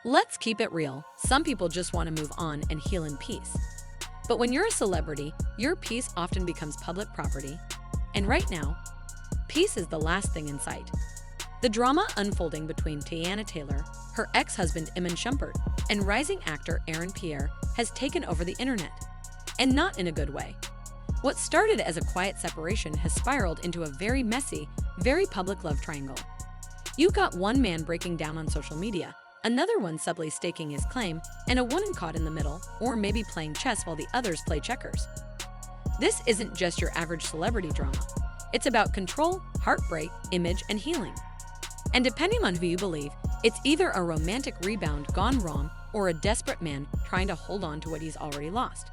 Let's keep it real. Some people just want to move on and heal in peace. But when you're a celebrity, your peace often becomes public property. And right now, peace is the last thing in sight. The drama unfolding between Teyana Taylor, her ex-husband Iman Shumpert, and rising actor Aaron Pierre has taken over the internet. And not in a good way. What started as a quiet separation has spiraled into a very messy, very public love triangle. You got one man breaking down on social media, another one subtly staking his claim, and a woman caught in the middle, or maybe playing chess while the others play checkers. This isn't just your average celebrity drama. It's about control, heartbreak, image, and healing. And depending on who you believe, it's either a romantic rebound gone wrong or a desperate man trying to hold on to what he's already lost.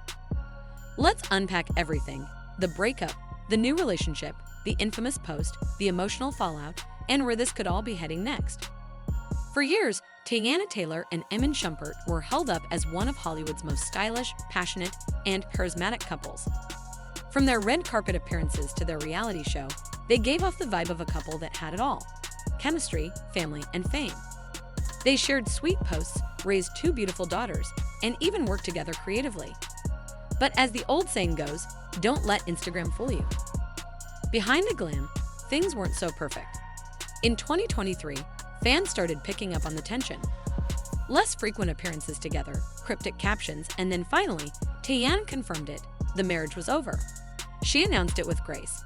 Let's unpack everything: the breakup, the new relationship, the infamous post, the emotional fallout, and where this could all be heading next. For years, Teyana Taylor and Iman Shumpert were held up as one of Hollywood's most stylish, passionate, and charismatic couples. From their red carpet appearances to their reality show, they gave off the vibe of a couple that had it all: chemistry, family, and fame. They shared sweet posts, raised two beautiful daughters, and even worked together creatively. But as the old saying goes, don't let Instagram fool you. Behind the glam, things weren't so perfect. In 2023, fans started picking up on the tension. Less frequent appearances together, cryptic captions, and then finally, Teyana confirmed it: the marriage was over. She announced it with grace,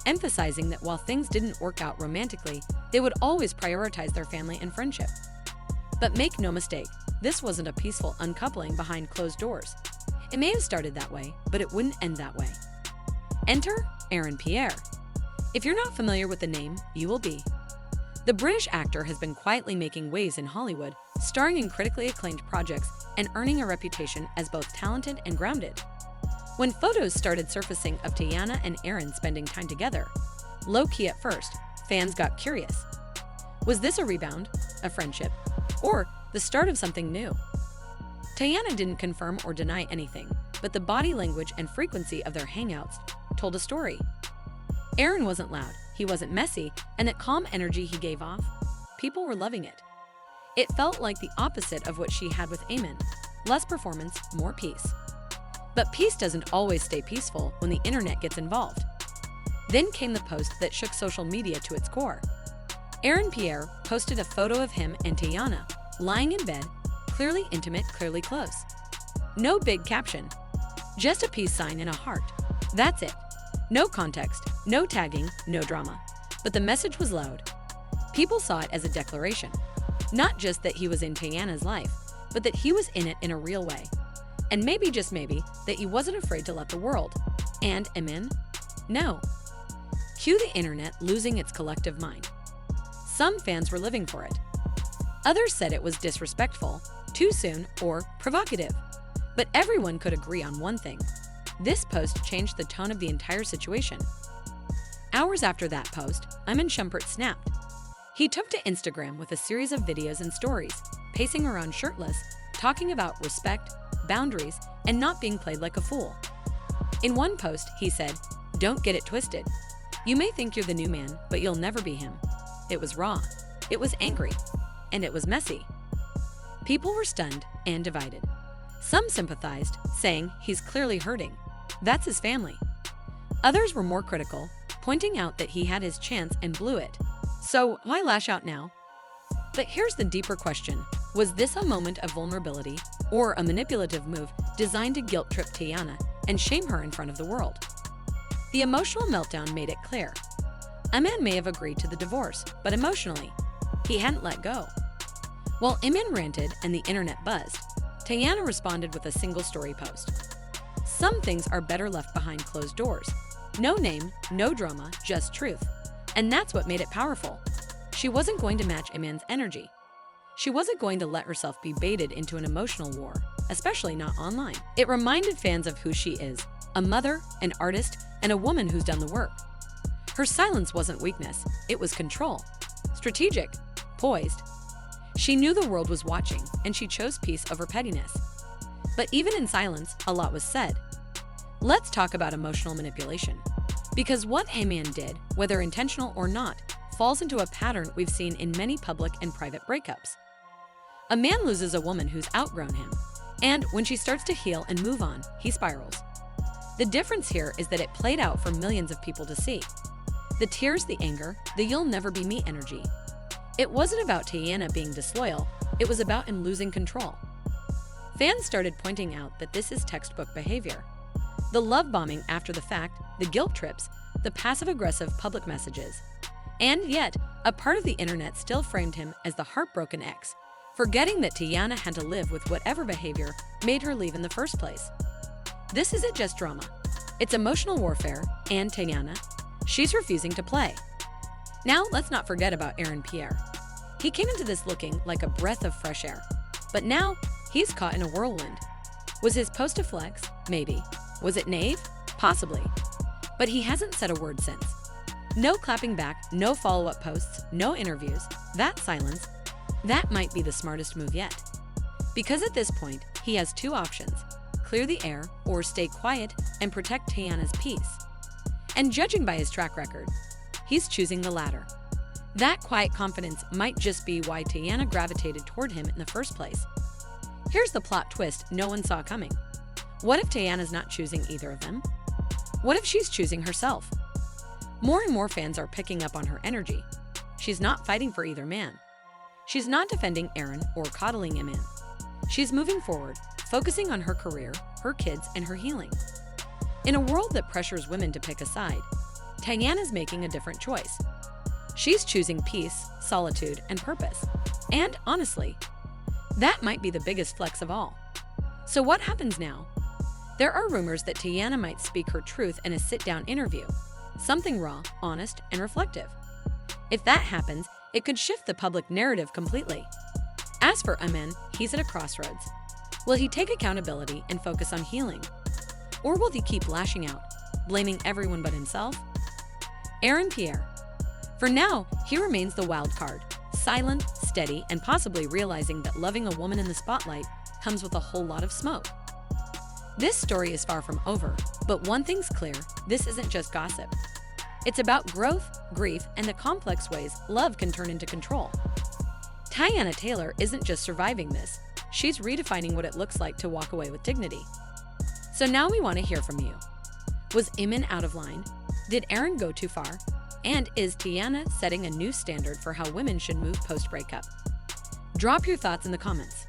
emphasizing that while things didn't work out romantically, they would always prioritize their family and friendship. But make no mistake, this wasn't a peaceful uncoupling behind closed doors. It may have started that way, but it wouldn't end that way. Enter Aaron Pierre. If you're not familiar with the name, you will be. The British actor has been quietly making waves in Hollywood, starring in critically acclaimed projects and earning a reputation as both talented and grounded. When photos started surfacing of Teyana and Aaron spending time together, low-key at first, fans got curious. Was this a rebound, a friendship, or the start of something new? Teyana didn't confirm or deny anything, but the body language and frequency of their hangouts told a story. Aaron wasn't loud, he wasn't messy, and that calm energy he gave off, people were loving it. It felt like the opposite of what she had with Iman: less performance, more peace. But peace doesn't always stay peaceful when the internet gets involved. Then came the post that shook social media to its core. Aaron Pierre posted a photo of him and Teyana lying in bed, clearly intimate, clearly close. No big caption, just a peace sign and a heart. That's it. No context, no tagging, no drama. But the message was loud. People saw it as a declaration. Not just that he was in Teyana's life, but that he was in it in a real way. And maybe, just maybe, that he wasn't afraid to let the world and Iman know. Cue the internet losing its collective mind. Some fans were living for it. Others said it was disrespectful, too soon, or provocative. But everyone could agree on one thing: this post changed the tone of the entire situation. Hours after that post, Iman Shumpert snapped. He took to Instagram with a series of videos and stories, pacing around shirtless, talking about respect, boundaries, and not being played like a fool. In one post, he said, "Don't get it twisted. You may think you're the new man, but you'll never be him." It was raw, it was angry, and it was messy. People were stunned and divided. Some sympathized, saying he's clearly hurting. That's his family. Others were more critical, pointing out that he had his chance and blew it. So why lash out now? But here's the deeper question. Was this a moment of vulnerability or a manipulative move designed to guilt-trip Teyana and shame her in front of the world? The emotional meltdown made it clear. Iman may have agreed to the divorce, but emotionally, he hadn't let go. While Iman ranted and the internet buzzed, Teyana responded with a single story post. Some things are better left behind closed doors. No name, no drama, just truth. And that's what made it powerful. She wasn't going to match Iman's energy. She wasn't going to let herself be baited into an emotional war, especially not online. It reminded fans of who she is: a mother, an artist, and a woman who's done the work. Her silence wasn't weakness, it was control. Strategic, poised. She knew the world was watching, and she chose peace over pettiness. But even in silence, a lot was said. Let's talk about emotional manipulation. Because what Iman did, whether intentional or not, falls into a pattern we've seen in many public and private breakups. A man loses a woman who's outgrown him, and when she starts to heal and move on, he spirals. The difference here is that it played out for millions of people to see. The tears, the anger, the "you'll never be me" energy. It wasn't about Teyana being disloyal, it was about him losing control. Fans started pointing out that this is textbook behavior. The love bombing after the fact, the guilt trips, the passive-aggressive public messages. And yet, a part of the internet still framed him as the heartbroken ex, forgetting that Teyana had to live with whatever behavior made her leave in the first place. This isn't just drama. It's emotional warfare, and Teyana, she's refusing to play. Now, let's not forget about Aaron Pierre. He came into this looking like a breath of fresh air, but now he's caught in a whirlwind. Was his post a flex? Maybe. Was it naive? Possibly. But he hasn't said a word since. No clapping back, no follow-up posts, no interviews. That silence, that might be the smartest move yet. Because at this point, he has two options: clear the air or stay quiet and protect Teyana's peace. And judging by his track record, he's choosing the latter. That quiet confidence might just be why Teyana gravitated toward him in the first place. Here's the plot twist no one saw coming. What if Teyana's not choosing either of them? What if she's choosing herself? More and more fans are picking up on her energy. She's not fighting for either man. She's not defending Aaron or coddling Iman. She's moving forward, focusing on her career, her kids, and her healing. In a world that pressures women to pick a side, Teyana's making a different choice. She's choosing peace, solitude, and purpose. And honestly, that might be the biggest flex of all. So what happens now? There are rumors that Teyana might speak her truth in a sit-down interview, something raw, honest, and reflective. If that happens, it could shift the public narrative completely. As for Iman, he's at a crossroads. Will he take accountability and focus on healing? Or will he keep lashing out, blaming everyone but himself? Aaron Pierre. For now, he remains the wild card, silent, steady, and possibly realizing that loving a woman in the spotlight comes with a whole lot of smoke. This story is far from over, but one thing's clear: this isn't just gossip. It's about growth, grief, and the complex ways love can turn into control. Teyana Taylor isn't just surviving this, she's redefining what it looks like to walk away with dignity. So now we want to hear from you. Was Iman out of line? Did Aaron go too far? And is Teyana setting a new standard for how women should move post-breakup? Drop your thoughts in the comments.